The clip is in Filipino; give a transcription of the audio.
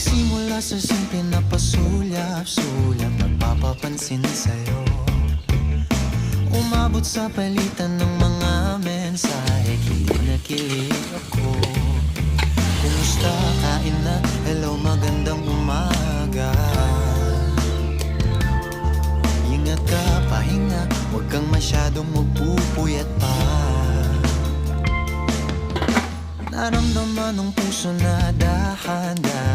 Nagsimula sa simple na pasulyap-sulyap, nagpapapansin sa'yo. Umabot sa palitan ng mga mensahe, kilig na kilig ako. Kumusta, kain na, hello, magandang umaga. Ingat ka, pahinga, huwag kang masyadong magpupuyat pa. Naramdaman ng puso na dahan-dahan